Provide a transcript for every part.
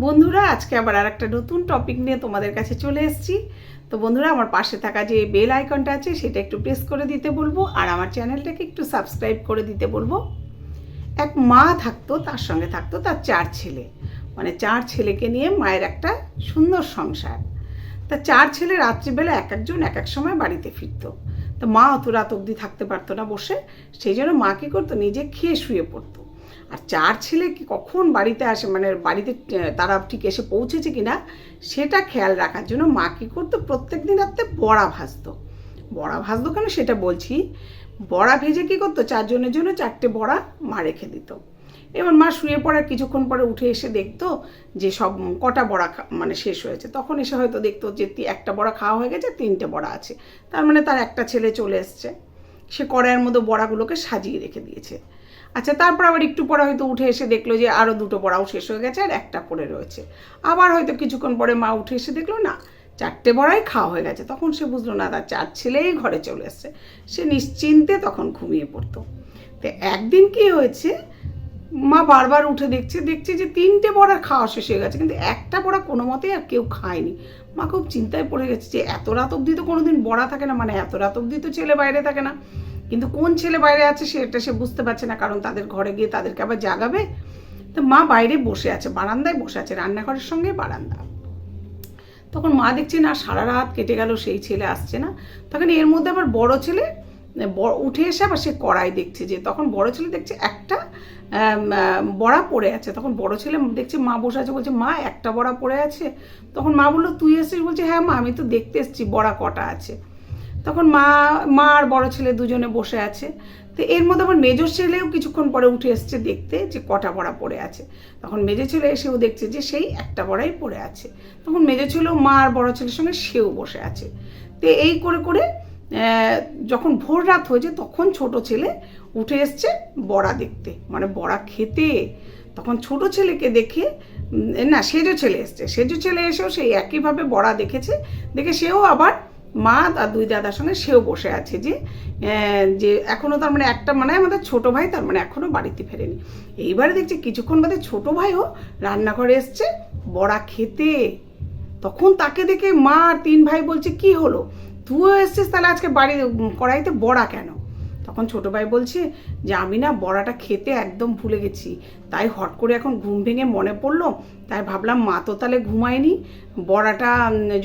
বন্ধুরা আজকে আবার আরেকটা নতুন টপিক নিয়ে তোমাদের কাছে চলে এসেছি। তো বন্ধুরা আমার পাশে থাকা যে বেল আইকনটা আছে সেটা একটু প্রেস করে দিতে বলবো, আর আমার চ্যানেলটাকে একটু সাবস্ক্রাইব করে দিতে বলবো। এক মা থাকতো, তার সঙ্গে থাকতো তার 4 ছেলে, মানে 4 ছেলেকে নিয়ে মায়ের একটা সুন্দর সংসার। তা 4 ছেলে রাত্রিবেলা এক একজন এক এক সময় বাড়িতে ফিরতো। তো মা অত রাত অবধি থাকতে পারতো না বসে, সেই জন্য মা কী করতো, নিজে খেয়ে শুয়ে পড়তো। আর 4 ছেলে কি কখন বাড়িতে আসে, মানে বাড়িতে তারা ঠিক এসে পৌঁছেছে কিনা সেটা খেয়াল রাখার জন্য মা কী করতো, প্রত্যেক দিন রাত্রে বড়া ভাজতো। বড়া ভাজতো কেন সেটা বলছি। বড়া ভেজে কী করতো, 4 জনের জন্য 4টে বড়া মা রেখে দিত। এবার মা শুয়ে পড়ার কিছুক্ষণ পরে উঠে এসে দেখতো যে সব কটা বড়া মানে শেষ হয়েছে। তখন এসে হয়তো দেখতো যে একটা বড়া খাওয়া হয়ে গেছে, 3টে বড়া আছে। তার মানে তার একটা ছেলে চলে এসছে, সে কড়াইয়ের মধ্যে বড়াগুলোকে সাজিয়ে রেখে দিয়েছে। আচ্ছা, তারপর আবার একটু পরে হয়তো উঠে এসে দেখলো যে আরও 2টো বড়াও শেষ হয়ে গেছে আর একটা পড়ে রয়েছে। আবার হয়তো কিছুক্ষণ পরে মা উঠে এসে দেখলো না, 4টে বড়াই খাওয়া হয়ে গেছে। তখন সে বুঝলো না, তার 4 ছেলেই ঘরে চলে এসছে। সে নিশ্চিন্তে তখন ঘুমিয়ে পড়তো। তো একদিন কি হয়েছে, মা বারবার উঠে দেখছে যে 3টে বড়া খাওয়া শেষ হয়ে গেছে, কিন্তু একটা বড়া কোনো মতেই আর কেউ খায়নি। মা খুব চিন্তায় পড়ে গেছে যে এত রাত অবধি তো কোনোদিন বড়া থাকে না, মানে এত রাত অবধি তো ছেলে বাইরে থাকে না। কিন্তু কোন ছেলে বাইরে আছে সেটা সে বুঝতে পারছে না, কারণ তাদের ঘরে গিয়ে তাদেরকে আবার জাগাবে। তো মা বাইরে বসে আছে, বারান্দায় বসে আছে, রান্নাঘরের সঙ্গে বারান্দা। তখন মা দেখছে না, সারা রাত কেটে গেল, সেই ছেলে আসছে না। তখন এর মধ্যে আবার বড় ছেলে উঠে এসে আবার সে কড়াই দেখছে, যে তখন বড় ছেলে দেখছে একটা বড়া পড়ে আছে। তখন বড় ছেলে দেখছে মা বসে আছে, বলছে মা একটা বড়া পড়ে আছে। তখন মা বললো তুই এসেছিস? বলছে হ্যাঁ মা, আমি তো দেখতে এসেছি বড়া কটা আছে। তখন মা আর বড় ছেলে দুজনে বসে আছে। তো এর মধ্যে আবার মেজো ছেলেও কিছুক্ষণ পরে উঠে এসছে দেখতে যে কটা বড়া পড়ে আছে। তখন মেজো ছেলে এসেও দেখছে যে সেই একটা বড়াই পড়ে আছে। তখন মেজো ছেলেও মা আর বড় ছেলের সঙ্গে সেও বসে আছে। তো এই করে করে যখন ভোর রাত হয়েছে, তখন ছোট ছেলে উঠে এসছে বড়া দেখতে, মানে বড়া খেতে। তখন ছোট ছেলেকে দেখে, না সেজো ছেলে এসছে, সেজো ছেলে এসেও সেই একইভাবে বড়া দেখেছে। দেখে সেও আবার মা আর 2 দাদার সঙ্গে সেও বসে আছে, যে এখনও তার মানে একটা, মানে আমাদের ছোটো ভাই তার মানে এখনও বাড়িতে ফেরেনি। এইবারে দেখছি কিছুক্ষণ বাদে ছোটো ভাইও রান্নাঘরে এসছে বড়া খেতে। তখন তাকে দেখে মা আর 3 ভাই বলছে কি হলো, তুইও এসছিস তাহলে আজকে বাড়ির কড়াইতে বড়া কেন? তখন ছোটো ভাই বলছে যে আমি না বড়াটা খেতে একদম ভুলে গেছি, তাই হট করে এখন ঘুম ভেঙে মনে পড়লো, তাই ভাবলাম মা তো তাহলে ঘুমায়নি, বড়াটা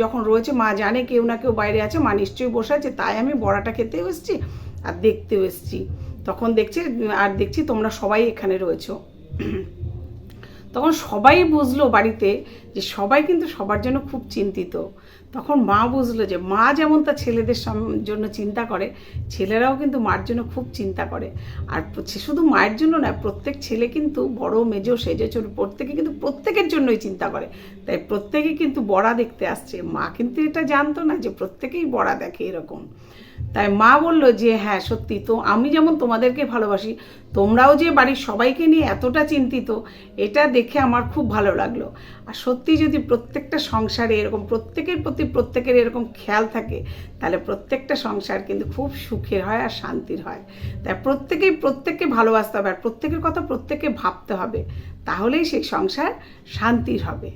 যখন রয়েছে মা জানে কেউ না কেউ বাইরে আছে, মা নিশ্চয়ই বসে আছে, তাই আমি বড়াটা খেতেও এসেছি আর দেখতেও এসেছি। তখন দেখছি তোমরা সবাই এখানে রয়েছো। তখন সবাই বুঝলো বাড়িতে যে সবাই কিন্তু সবার জন্য খুব চিন্তিত। তখন মা বুঝলো যে মা যেমন তার ছেলেদের জন্য চিন্তা করে, ছেলেরাও কিন্তু মার জন্য খুব চিন্তা করে। আর শুধু মায়ের জন্য না, প্রত্যেক ছেলে কিন্তু বড় মেজো সেজে ছোট প্রত্যেকে কিন্তু প্রত্যেকের জন্যই চিন্তা করে। তাই প্রত্যেকেই কিন্তু বড়া দেখতে আসছে। মা কিন্তু এটা জানতো না যে প্রত্যেকেই বড়া দেখে এরকম। তাই মা বলল যে হ্যাঁ সত্যি তো, আমি যেমন তোমাদেরকে ভালোবাসি, তোমরাও যে বাড়ির সবাইকে নিয়ে এতটা চিন্তিত, এটা দেখে আমার খুব ভালো লাগলো। আর সত্যি যদি প্রত্যেকটা সংসারে এরকম প্রত্যেকের প্রতি প্রত্যেকের এরকম খেয়াল থাকে, তাহলে প্রত্যেকটা সংসার কিন্তু খুব সুখের হয় আর শান্তির হয়। তাই প্রত্যেককে ভালোবাসতে হবে, আর প্রত্যেকের কথা প্রত্যেককে ভাবতে হবে, তাহলেই সেই সংসার শান্তির হবে।